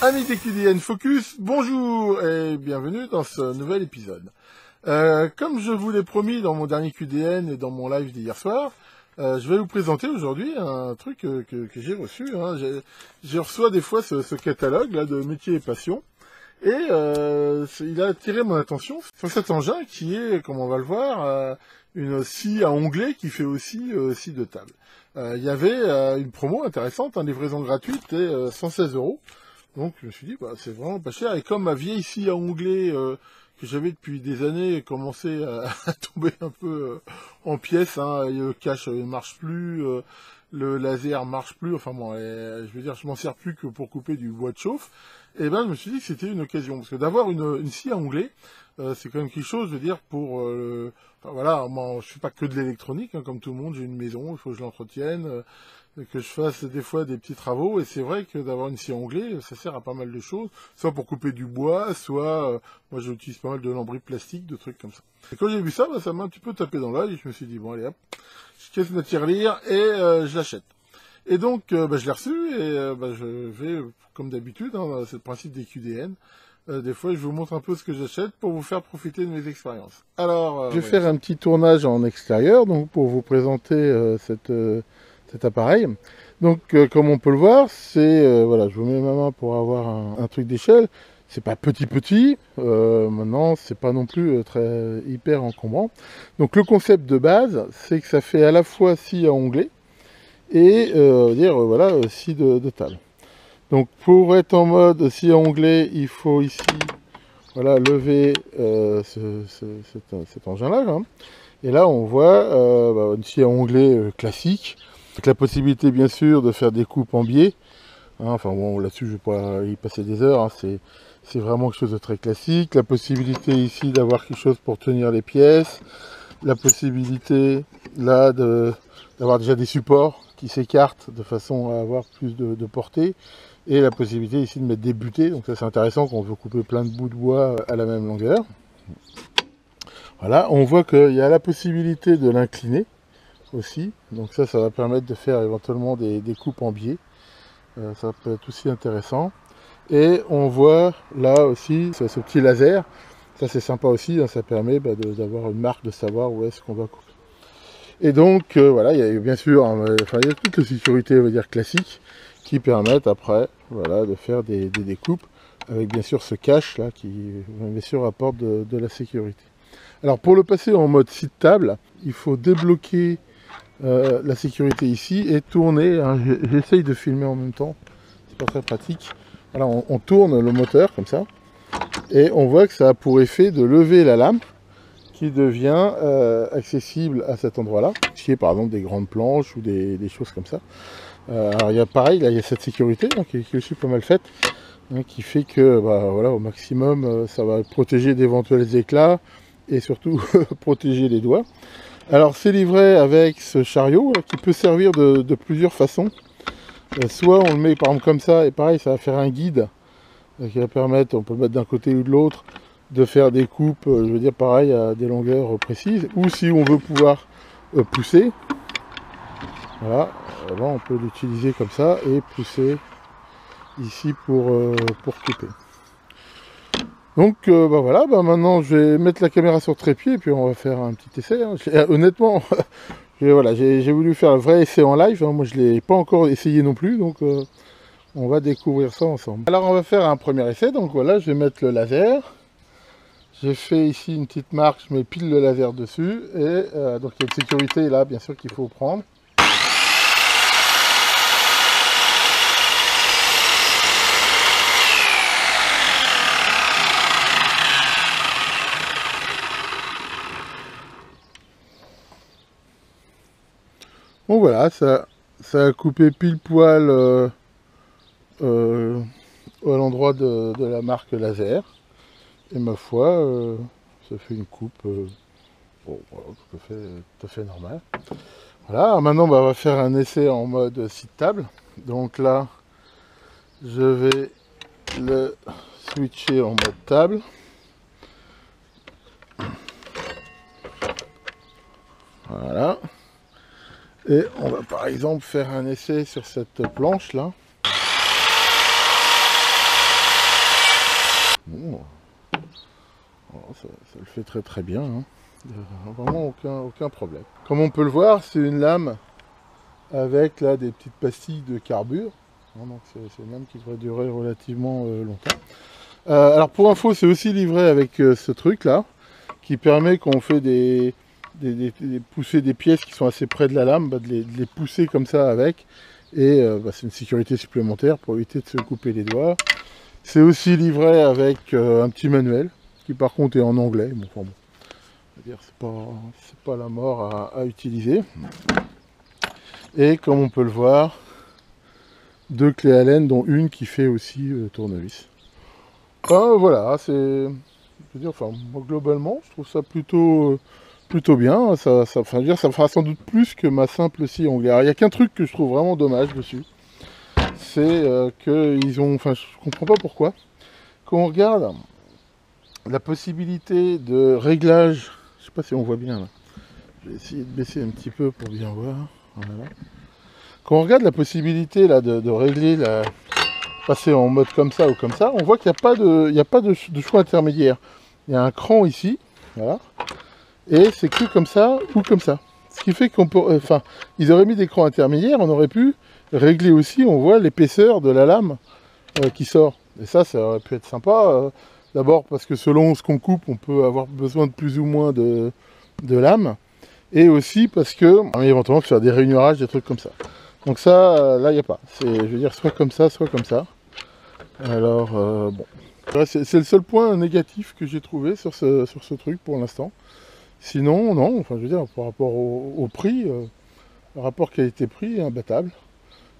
Amis des QDN Focus, bonjour et bienvenue dans ce nouvel épisode. Comme je vous l'ai promis dans mon dernier QDN et dans mon live d'hier soir, je vais vous présenter aujourd'hui un truc que j'ai reçu. Hein. Je reçois des fois ce catalogue là de métiers et passions. Et il a attiré mon attention sur cet engin qui est, comme on va le voir, une scie à onglets qui fait aussi scie de table. Il y avait une promo intéressante, une livraison gratuite et 116 €. Donc je me suis dit, bah, c'est vraiment pas cher. Et comme ma vieille scie à onglets que j'avais depuis des années commençait à tomber un peu en pièces, hein, le cache ne marche plus, le laser marche plus, enfin bon, je veux dire, je m'en sers plus que pour couper du bois de chauffe. Et ben je me suis dit que c'était une occasion, parce que d'avoir une scie à onglets, c'est quand même quelque chose, je veux dire, pour... enfin voilà, moi je fais pas que de l'électronique, hein, comme tout le monde, j'ai une maison, il faut que je l'entretienne, que je fasse des fois des petits travaux, et c'est vrai que d'avoir une scie à onglets, ça sert à pas mal de choses, soit pour couper du bois, soit, moi j'utilise pas mal de lambris plastique, de trucs comme ça. Et quand j'ai vu ça, bah, ça m'a un petit peu tapé dans l'œil, et je me suis dit, bon allez hop, je casse ma tirelire, et je l'achète. Et donc, bah, je l'ai reçu, et bah, je vais, comme d'habitude, hein, c'est le principe des QDN, des fois je vous montre un peu ce que j'achète pour vous faire profiter de mes expériences. Alors, je vais faire un petit tournage en extérieur, donc pour vous présenter cet appareil. Donc comme on peut le voir, c'est voilà, je vous mets ma main pour avoir un truc d'échelle. C'est pas petit, maintenant c'est pas non plus très hyper encombrant. Donc le concept de base, c'est que ça fait à la fois scie à onglets et voilà, scie de table. Donc pour être en mode scie à onglets, il faut ici voilà, lever cet engin-là. Hein. Et là on voit une scie à onglets classique, avec la possibilité bien sûr de faire des coupes en biais. Hein, enfin bon, là-dessus je ne vais pas y passer des heures, hein, c'est vraiment quelque chose de très classique. La possibilité ici d'avoir quelque chose pour tenir les pièces, la possibilité là d'avoir déjà des supports qui s'écartent de façon à avoir plus de portée, et la possibilité ici de mettre des butées, donc ça c'est intéressant quand on veut couper plein de bouts de bois à la même longueur. Voilà, on voit qu'il y a la possibilité de l'incliner aussi, donc ça va permettre de faire éventuellement des coupes en biais, ça peut être aussi intéressant. Et on voit là aussi ce petit laser, ça c'est sympa aussi, hein, ça permet d'avoir une marque, de savoir où est-ce qu'on va couper. Et donc voilà, il y a bien sûr, il y a toutes les sécurités, on va dire classiques, qui permettent après voilà, de faire des découpes, avec bien sûr ce cache là qui bien sûr apporte de la sécurité. Alors pour le passer en mode scie de table, il faut débloquer la sécurité ici et tourner, hein, j'essaye de filmer en même temps, c'est pas très pratique. Voilà, on tourne le moteur comme ça, et on voit que ça a pour effet de lever la lame, qui devient accessible à cet endroit-là, qui est par exemple des grandes planches ou des choses comme ça. Alors il y a pareil, là il y a cette sécurité hein, qui est aussi pas mal faite, hein, qui fait que voilà, au maximum ça va protéger d'éventuels éclats et surtout protéger les doigts. Alors c'est livré avec ce chariot qui peut servir de plusieurs façons. Soit on le met par exemple comme ça, et pareil ça va faire un guide qui va permettre, on peut le mettre d'un côté ou de l'autre, de faire des coupes, je veux dire pareil, à des longueurs précises. Ou si on veut pouvoir pousser, voilà, on peut l'utiliser comme ça et pousser ici pour couper. Donc voilà, maintenant je vais mettre la caméra sur trépied et puis on va faire un petit essai. Hein. Honnêtement, voilà, j'ai voulu faire un vrai essai en live, hein. Moi je ne l'ai pas encore essayé non plus, donc on va découvrir ça ensemble. Alors on va faire un premier essai, donc voilà, je vais mettre le laser. J'ai fait ici une petite marque, je mets pile le laser dessus, et donc il y a une sécurité là, bien sûr, qu'il faut prendre. Bon voilà, ça a coupé pile poil à l'endroit de la marque laser. Et ma foi, ça fait une coupe bon, voilà, tout à fait normale. Voilà, alors maintenant on va faire un essai en mode scie de table. Donc là, je vais le switcher en mode table. Voilà. Et on va par exemple faire un essai sur cette planche là. fait très très bien, hein. Vraiment aucun problème. Comme on peut le voir, c'est une lame avec là des petites pastilles de carbure. Donc c'est une lame qui devrait durer relativement longtemps. Alors pour info, c'est aussi livré avec ce truc là, qui permet quand on fait pousser des pièces qui sont assez près de la lame, de les pousser comme ça avec. Et c'est une sécurité supplémentaire pour éviter de se couper les doigts. C'est aussi livré avec un petit manuel, qui par contre est en anglais. Bon, enfin bon, c'est pas la mort à utiliser. Et comme on peut le voir, 2 clés Allen, dont une qui fait aussi tournevis. Enfin, voilà, je veux dire, enfin, moi, globalement, je trouve ça plutôt bien. Ça fera sans doute plus que ma simple scie onglet. Alors, il n'y a qu'un truc que je trouve vraiment dommage dessus. C'est qu'ils ont... Enfin, je comprends pas pourquoi. Quand on regarde la possibilité de réglage, je sais pas si on voit bien là. Je vais essayer de baisser un petit peu pour bien voir. Voilà. Quand on regarde la possibilité là de régler passer en mode comme ça ou comme ça, on voit qu'il n'y a pas de choix intermédiaire. Il y a un cran ici, voilà, et c'est que comme ça ou comme ça. Ce qui fait qu'on peut, enfin, ils auraient mis des crans intermédiaires, on aurait pu régler aussi, on voit l'épaisseur de la lame qui sort. Et ça aurait pu être sympa. D'abord parce que selon ce qu'on coupe, on peut avoir besoin de plus ou moins de lames. Et aussi parce que, éventuellement, faire des rainurages, des trucs comme ça. Donc ça, là, il n'y a pas. Je veux dire, soit comme ça, soit comme ça. Alors, bon. C'est le seul point négatif que j'ai trouvé sur ce truc pour l'instant. Sinon, non, enfin, je veux dire, par rapport au prix, le rapport qualité-prix est imbattable.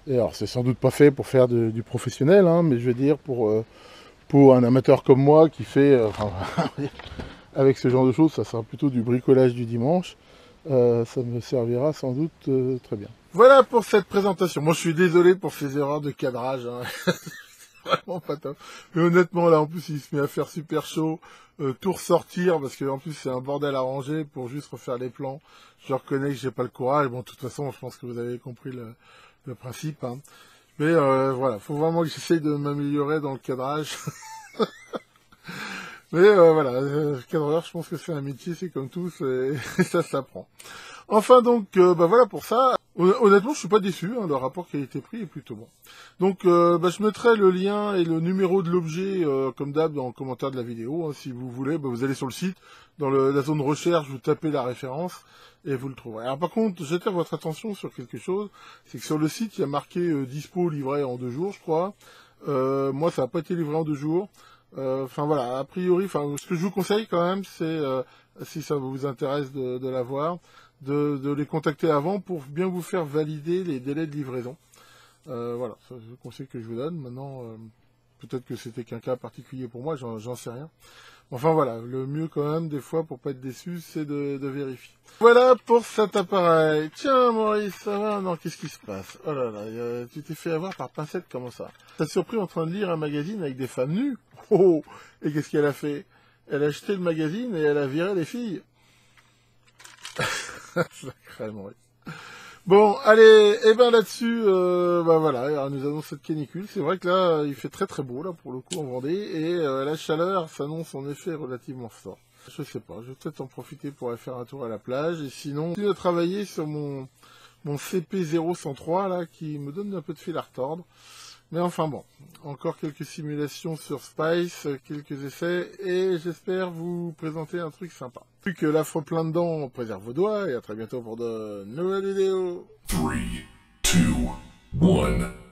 Et alors, c'est sans doute pas fait pour faire du professionnel, hein, mais je veux dire, pour un amateur comme moi qui fait, avec ce genre de choses, ça sera plutôt du bricolage du dimanche. Ça me servira sans doute très bien. Voilà pour cette présentation. Moi, je suis désolé pour ces erreurs de cadrage, hein. Vraiment pas top. Mais honnêtement, là, en plus, il se met à faire super chaud, tout ressortir, parce que en plus, c'est un bordel à ranger pour juste refaire les plans. Je reconnais que j'ai pas le courage. Bon, de toute façon, je pense que vous avez compris le principe, hein. Mais voilà, faut vraiment que j'essaye de m'améliorer dans le cadrage. Mais voilà, cadreur, je pense que c'est un métier, c'est comme tout, et ça s'apprend. Enfin donc, voilà pour ça. Honnêtement, je suis pas déçu, hein, le rapport qualité-prix est plutôt bon. Donc, je mettrai le lien et le numéro de l'objet, comme d'hab, dans le commentaire de la vidéo. Hein, si vous voulez, vous allez sur le site, dans la zone recherche, vous tapez la référence, et vous le trouverez. Alors par contre, j'attire votre attention sur quelque chose, c'est que sur le site, il y a marqué dispo livré en 2 jours, je crois. Moi, ça n'a pas été livré en 2 jours. Enfin voilà, a priori, ce que je vous conseille quand même, c'est, si ça vous intéresse de l'avoir, de les contacter avant pour bien vous faire valider les délais de livraison. Voilà, c'est le conseil que je vous donne. Maintenant, peut-être que c'était qu'un cas particulier pour moi, j'en sais rien. Enfin voilà, le mieux quand même, des fois, pour pas être déçu, c'est de vérifier. Voilà pour cet appareil. Tiens Maurice, ça va? Non, qu'est-ce qui se passe? Oh là là, tu t'es fait avoir par pincette, comment ça? T'as surpris en train de lire un magazine avec des femmes nues? Oh! Et qu'est-ce qu'elle a fait? Elle a acheté le magazine et elle a viré les filles. Sacré Maurice. Bon, allez, et ben là-dessus, voilà, alors nous avons cette canicule. C'est vrai que là, il fait très très beau, là, pour le coup, en Vendée, et la chaleur s'annonce en effet relativement fort. Je sais pas, je vais peut-être en profiter pour aller faire un tour à la plage, et sinon, je vais travailler sur mon CP0103, là, qui me donne un peu de fil à retordre. Mais enfin bon, encore quelques simulations sur Spice, quelques essais, et j'espère vous présenter un truc sympa. Plus que l'affre plein dedans, préserve vos doigts, et à très bientôt pour de nouvelles vidéos. 3, 2, 1...